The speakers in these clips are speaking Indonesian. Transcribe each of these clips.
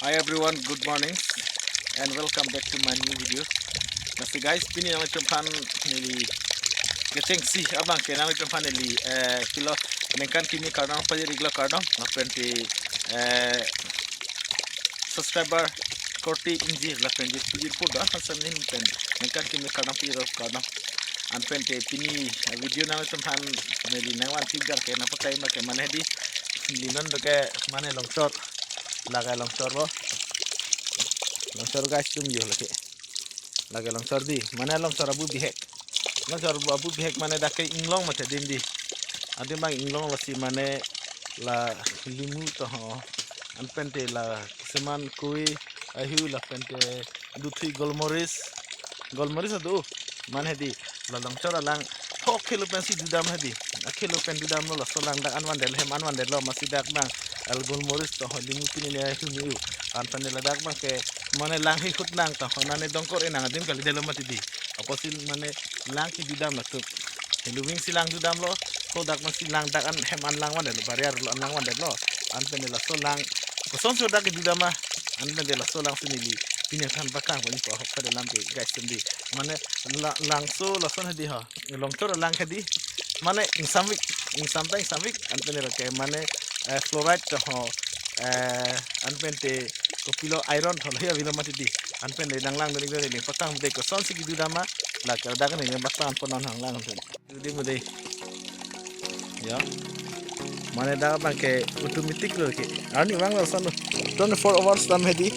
Hi everyone, good morning and welcome back to my new videos. Nasi guys, pini nang tumpan nili getting si abang ke nang tumpan nili kilo nengkan kimi karna pa rigla karna na penti subscriber korti inji la penti pujir poda hasan nin pen nengkan kimi karna piro karna an penti pini video nang tumpan nili nangwan tiga ke na pakai ma ke mana di linon do ke mana longshot laga longshot bo longsor guys tum yo lagi longsor di mana longsor abu bihek longsor abu bihek mana dah ke inglong mata dindi ada bang inglong la si mana la limu to an pente la seman kui ahu la pente duthi golmoris adu mana di la longsor alang thok kilo pensi dudam hadi akilo pen dudam lo la solang dak anwan del hem anwan del lo masih dak bang al golmoris to limu pini ne ahu miu an pente la dak bang ke mana langhi khut nang ta honane dongkor enang adim kali delo mati di aposil mane lang ki didam la tu luwing silang dudam lo ko dak man silang dak an hem an lang wan delo bariar lo an lang wan delo an pene la so lang ko son so dak dudam ma an pene la so lang sinili pinya kan bakang ko ni ko hok pada lam ke guys sendi mane lang so la son hadi ha long tor lang hadi mane ing samik an pene la ke mane fluoride to ho an pente kopilo iron thol he bila mati di an pen le dang lang ni le patang de ko son sigi du dama la ka da kan ni baktan ponon hang lang tu di mu de ya mane da bang ke automatic lo ke ani wang lo son 24 hours tam hedi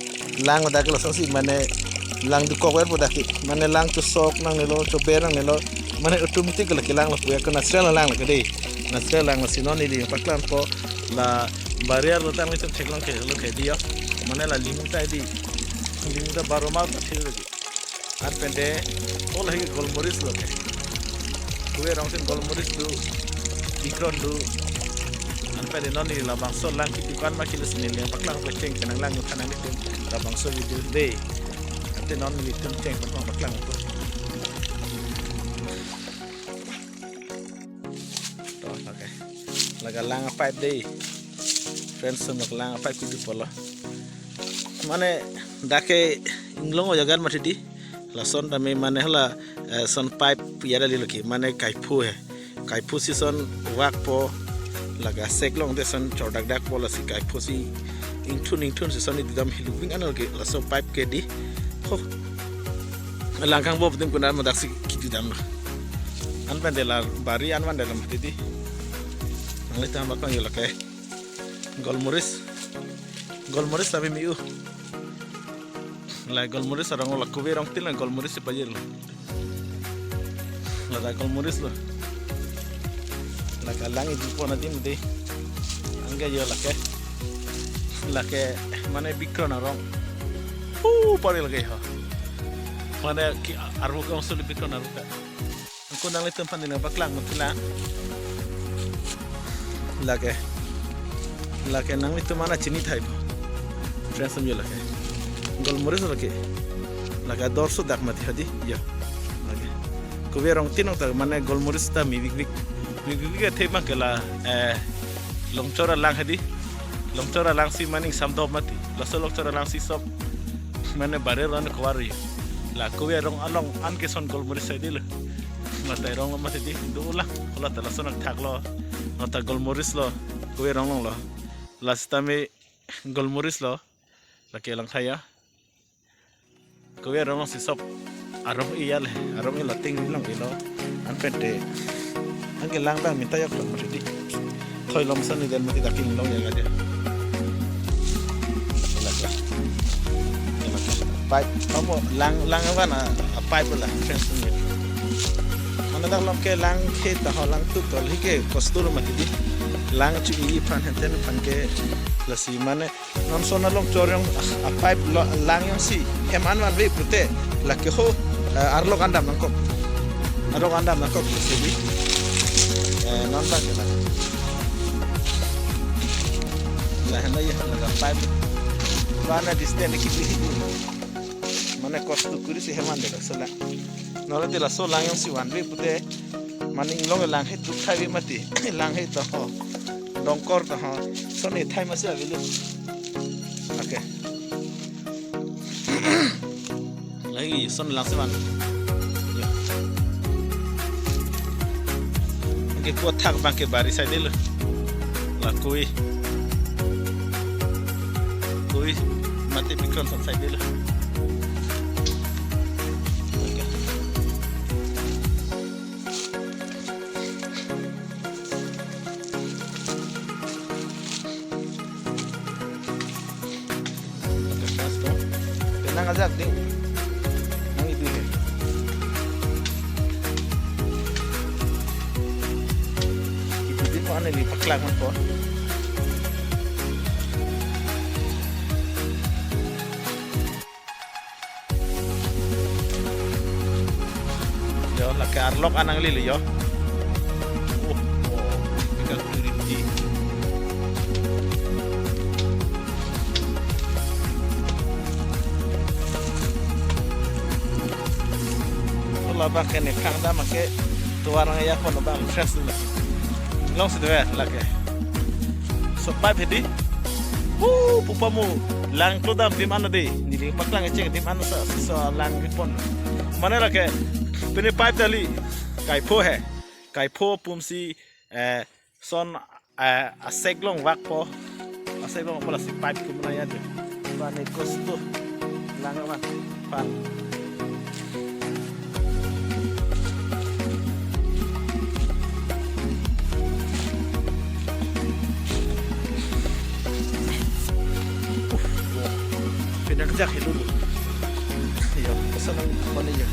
lang da ke lo son si mane lang du ko wer boda ki mane lang tu sok nang ne lo to berang ne lo mane automatic lo ke lang lo pu ka natural lang lo ke de natural lang lo sinon ni patlan po la barrier lo tan ngitum cheklong ke lo ke dia mana la limu tadi limu da baroma thil lagi ar pente ol hege golmoris lo ke kuwe rongten golmoris du ikron du an pede non ni la bangso lang ki dukan ma kilis ni le paklang ko ceng kenang lang kana ni tem la bangso video de ate non ni tem ceng paklang ko to okay laga lang 5 day friends sama lang 5 kudu pola mane dake inglong jagan mati di la son dame mane hala son pipe yara liloki mane kaipu si son wak po laga seklong de son chodak dak po la si kaipu si intun si son di dam hiluping anal ke la son pipe ke di ho langkang bob dim kunar madak si kiti dam an pende la bari an wan dalam mati di ngali tam bakang yo lake golmoris tapi miu la golmoris orang la kuwe rong til la golmoris se pajel la da golmoris lo la kalang itu pon adim de angga yo la ke mane bikron arong pare lagi ha mane ki arbu ko sulu bikron arbu ka ko nang le tempan dina baklang mutila la ke nang itu mana cini thai friends samjo la ke golmoris lagi laga dorso dak mati hadi ya lagi kuwe rong tinong ta mane golmoris ta mi big ke thema kala longchora lang hadi longchora lang si maning samdo mati laso longchora lang si sob mane bare ron kwari la kuwe rong along an ke son golmoris hadi lo mata rong mati di dula kola ta laso nak thaklo nota golmoris lo kuwe rong lo last time golmoris lo laki lang saya kuwe rong si sob arong iyal arong ilo ting long ilo an pente angke lang bang minta yak long mati thoi lom san ni del mati daking long ya gade pipe kamu lang apa pipe lah friends ni mana dak long ke lang ke ta lang tu tol hike kostur mati di lang chu i pan henten pan ke lasi mane non sona long chorong a pipe lang yang si heman wan ve pute la ke ho arlo andam nangkop sebi non ba ke la handa ya la pipe wana disten ki bi mane kostu kuri si heman de sala nole de la so lang yang si wan ve pute maning long lang he tu khai mati lang he to ho dongkor to ho soni thai ma se avilu okay lagi son lang seman ke kuat thak bangke bari sai delu la koi mati pikon son sai delu nang ajak ding nang itu he itu di mana ni paklang man po yo la ke arlok anang lili yo ikan kurinci laba kene kangda make tuarang ya kono bang fresh ni long sedwe lake so pipe hedi pupamu lang klodam dim anu de ni paklang ecek dim anu sa so lang pon mana lake pene pipe dali kai po pumsi son a seglong wak po a seglong pola si pipe kumna ya de bane kosto lang man pan pinagjak dulu yo pesan apa nih ya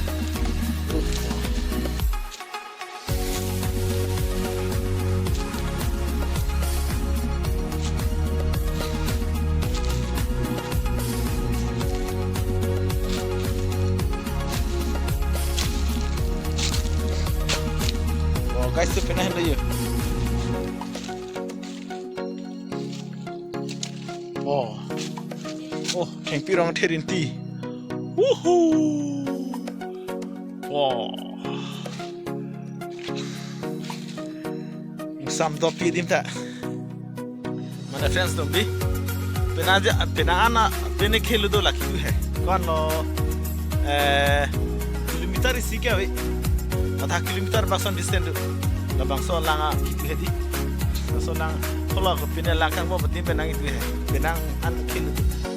oh guys tuh pindah dulu ya oh kempirong terinti wow sam dopi dim ta mana friends dom bi pena ana pene khelu do laki hai kono kilometer sike oi adha kilometer bakson distance labang so langa kitu hedi so lang kalau pene langkang bo betim penang itu hai penang an khelu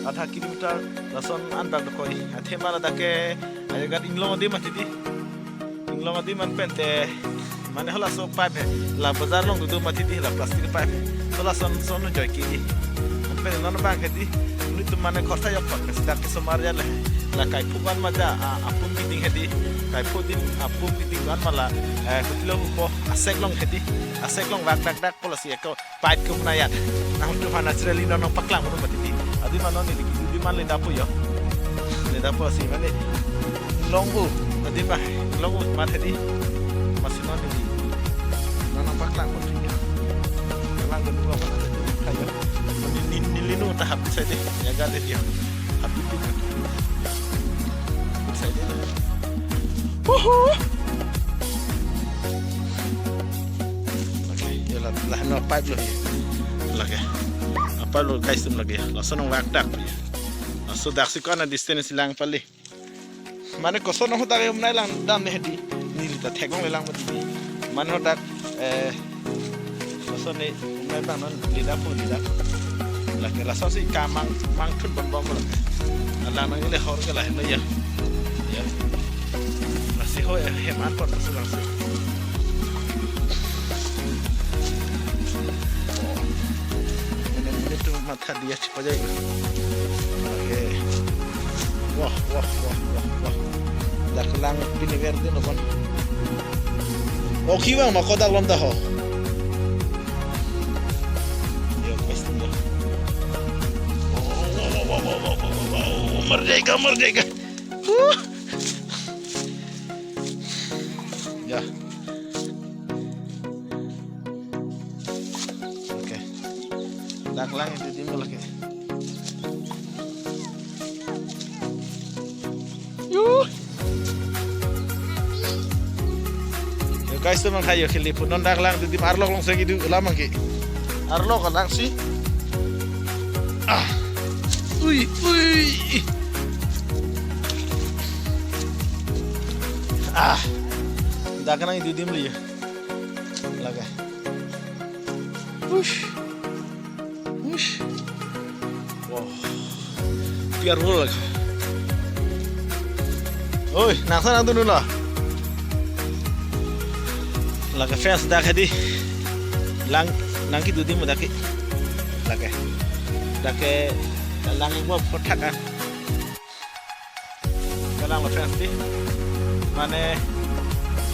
adha kilometer lason an bag koi athe mala dake agar inglong di man pente mane hola so pipe la bazar long du mati di la plastic pipe so la son joy ki pene non bang hedi ni tu mane khorta yok pak sida ke so mar jale la kai pugan maja apun biting hedi kai pudin apun biting gan mala kutlo po aseklong hedi aseklong wak dak polisi ko pipe kum na ya na huntu naturally non paklang mo mati di adi manon ni di man le dapo yo le dapo si mane longbu adi mah longbu mat hedi masih non ni non paklang mo ya lang ko dua pa kayo ni linu ta habis saja ya ga de dia habis tu saja okay ya lah no pipe lo lagi apa lo guys tum lagi langsung wak dak so dak si kana distance lang pali mane ko sono hoda ge umnai lang dam ne hedi ni ta thegong lang mati man hoda so ne umnai bang non lida lagi langsung si kamang mang thun bon bon lo ala nang le hor ga la ya masih ho heman por so langsung mata dia cepat aja. Oke. Wah. Dah kelang pini verde no kon. Oke bang, mau kodak lom dah ho. Yo pasti dah. Merdeka. Ya. Dak lang itu timbul lagi. Yo guys teman kayo kilip non dak lang itu tim arlok long segi du lama ki. Arlok lang sih. Ui. dah kena itu dim liya laga ush wow biar roll laga oi nasa nang tu nula laga fans dah kadi lang ki tu dim dah ki laga dah ke lang buat kotak kan lang la fans di mane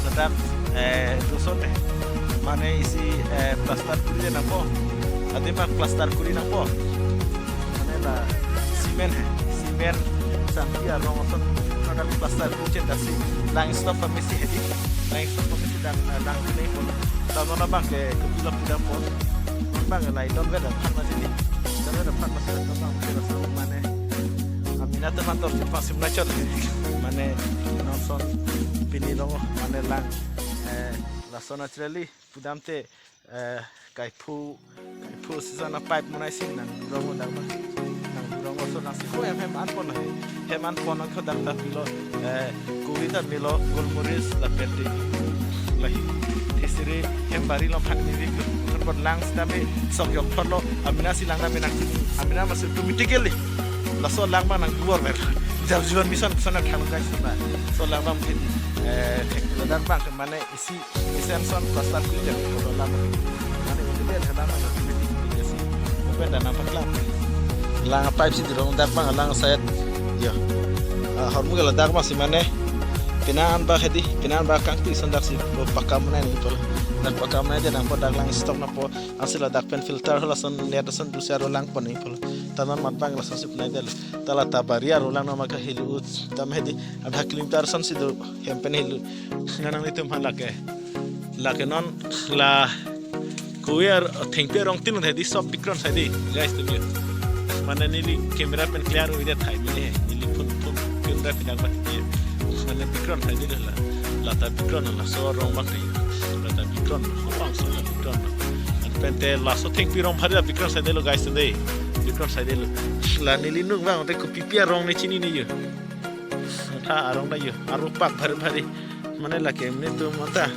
sedap dusun deh mane isi plaster kuri nampo adi mak plaster kuri nampo mane la simen sampai arong otot kadang plaster kuri dasi lang stop pemisi hedi lang stop pemisi dan lang ini pun tahu nama ke kepala puda pun bang lai don beda pan masih di don beda pan masih don bang kira mane amina teman tor cepat simulacon mane nonton pini longo mane lang la so naturally pudamte kaipu season pipe munai sin nang longo dang longo so nasi ko hem an pon ko dang ta pilo kurita milo golmuris la peti lahi tisire hem bari lo phan ni ko lang stame sok yok tholo amina silang na menak amina masuk automatically la so lang ma nang duor mer jab juan mission sana thang guys so lang ma mungkin dan bang mana isi son pasar kerja kalau lama mana itu dia kadang ada sih mungkin dan apa lah lang pipe sih dorong dak bang lang saya ya harus mungkin dak masih mana pinaan bah kang tu sandak sih pakam mana ni pol dak pakam mana dia nampak dak lang stok nampak asal dak pen filter lah son lihat son dusya rolang pun ni pol tanan mat bang lah son sip naik dia tala tabaria rolang nama ke hilu tam hedi ada kilometer son sih do hempen hilu nanang itu mah lake non la kuer thengpe rong tin hedi sob bikron sadi guys tu dia mana nili kamera pen clear udah thai ni nili pun kamera pinang mat dia mana bikron sadi lah lata bikron lah so rong mak ni lata bikron orang so bikron pente la so thengpe rong bhari bikron sadi lo guys tu deh bikron sadi lo la nili nung bang te ko pipia rong ni chini ni yo tha arong da yo aru pak bhari mana laki ini tu mata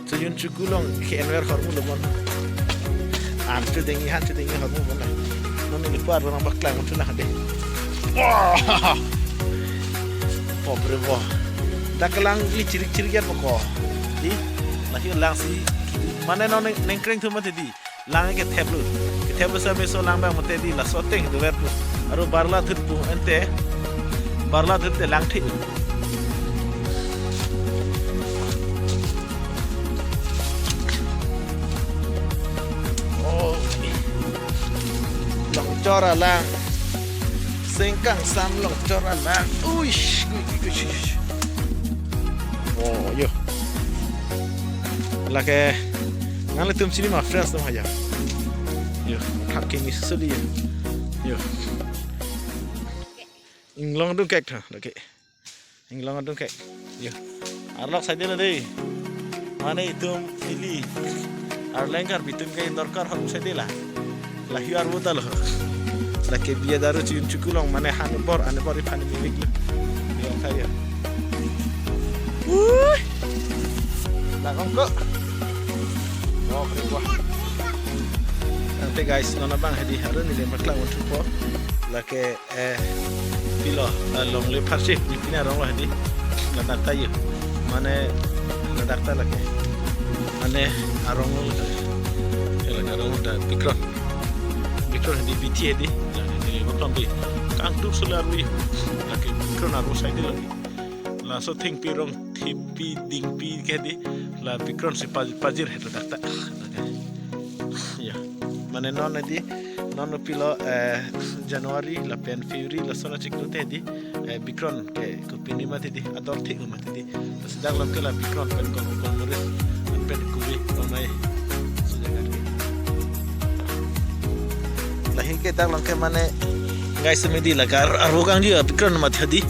sejun cukulong kenwer hormu lemon hantu dengi hormu mana mana ni kuar orang baklang macam lah deh pobre boh dah kelang li ciri-ciri kan pokok di lagi lang si mana non nengkring tu mati di lang ke tablu sampai so lang bang mati di lah soteng tu verpu aru barla thutpu ente barla thutte lang thik cora lang sengkang sam long cora lang uish oh yo lake nang letum sini mah fresh tu aja yo hakin ni seli yo inglong tu kek tu lake inglong tu kek yo arlok saja lah deh mana itu ili arlengkar bitum kek dorkar harus saja lah lahi arbuta loh laki biar daru cium cukulong mana ane bor ipan milik lu yang saya nak kongko oh berbuah nanti guys nona bang hadi haru ni lemak lang untuk po laki pilo long le parsih ni pina rong lah hadi nak tayo mana nak tak laki mana arong lu lagi arong dah pikron di BT di macam di kang tu selalu lagi kerana aku saya lagi langsung think pirong tipi dingpi kedi la pikron si pajir itu tak ya mana non di non pilo Januari la pen Februari la sona ciklu tadi pikron ke kupini mati di ador ting mati di sedang lam ke la pikron pen kon murid pen kubi konai lahi kita langke mana guys semedi lagar arukang dia pikran mati hadi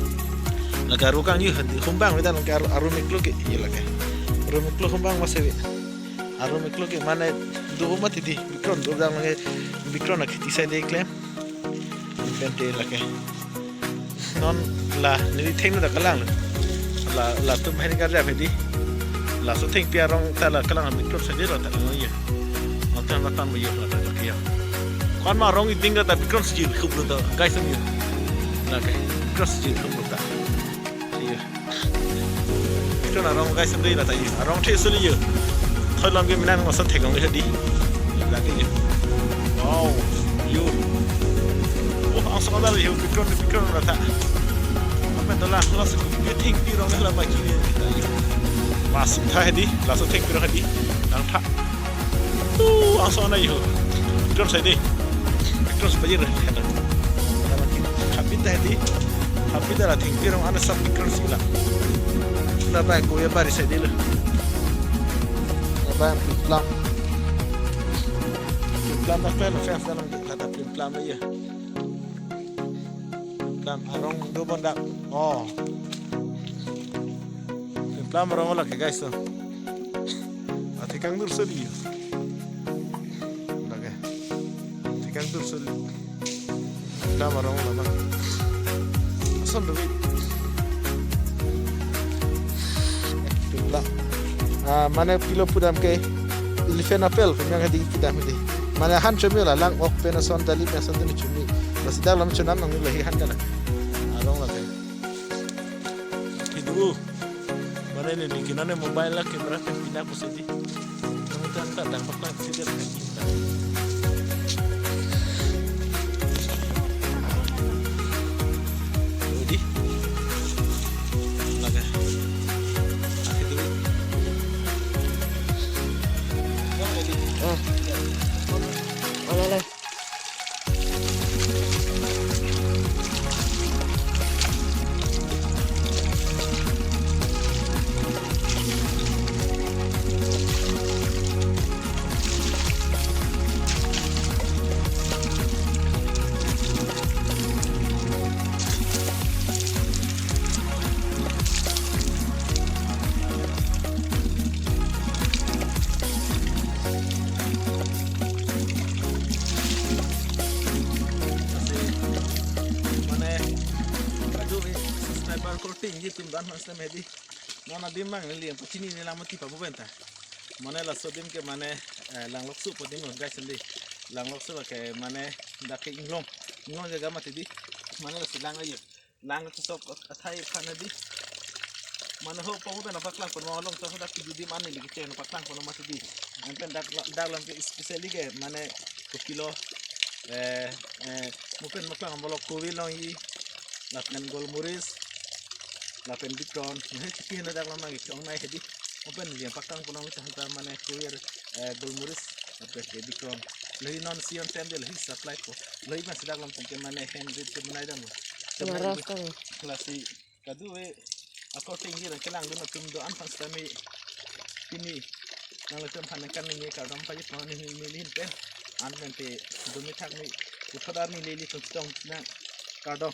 lagar arukang dia hadi humbang kita langke arumiklo ke iya lagi arumiklo humbang masih arumiklo ke mana dua mati di pikran dua dang langke pikran nak kita saya deklam pente lagi non lah nili tengnu dah kalang la tum hen gar ja phedi la so thing pia rong ta la kalang mi klop sedi la ta ngoi ya on tan la tan mo yo la ta kia kon ma rong iding ta bikron sedi khub lo ta guys ni la kai cross sedi khub lo ta ya bikron rong guys sedi la ta ya rong the so li yo thoi lam ge minan ngo san thekong ge di la ke ya wow yo ang sa kadal yo bikron la ta Mentolah langsung dia ting di orang lah bagi ni masuk dah di langsung ting di orang di ang tak langsung na yo terus saya di terus belajar kata dalam habis dah di habis dah ting di orang anak satu terus sila dah baik ko ya bari saya di lah dah baik plan dah plan dalam kata plan ya plan arong do banda oh plan arong la ke guys so ati kang dur soli lage ati kang dur soli plan arong la ma son do plan mana pilo pudam ke elephant apel yang hadi kita hadi mana han chumila lang ok pena son dali pena son dali chumi basi dalam chunam nang lahi han dala arong la kai hidu mana ni kinane mobile la kamera pe pindah ko sedi kemudian tak dah paklan sedi kita jadi laga hidu Oleh. tinggi tum dan mas medi mana dim mang li en pachini ni lamati pa bobenta mane la so dim ke mane lang lok su poding on guys ndi lang lok su ke mane dak inglong jaga mati di mane la silang ayo lang to sok athai khana di mane ho pa bobenta paklang pon mo long to dak di mane li ke no paklang pon mati di en pen dak lam ke specially ke mane ko kilo mungkin maklang bolok kuwi long yi lapen golmuris lapen bikron ini cikin ada dalam lagi kong naik jadi open dia pakang punang cahanta mana kuir golmuris lapen ke bikron lagi non sion tendel his supply ko lagi masih dalam pungkin mana handrit ke mana dan Marah kan klasi kedua aku tinggi dan kelang dulu tim doan pas kami ini nang letem hanakan ni kadang pagi tahun ini milih pen an mente dumi thak ni uthadar ni leli kong na kadang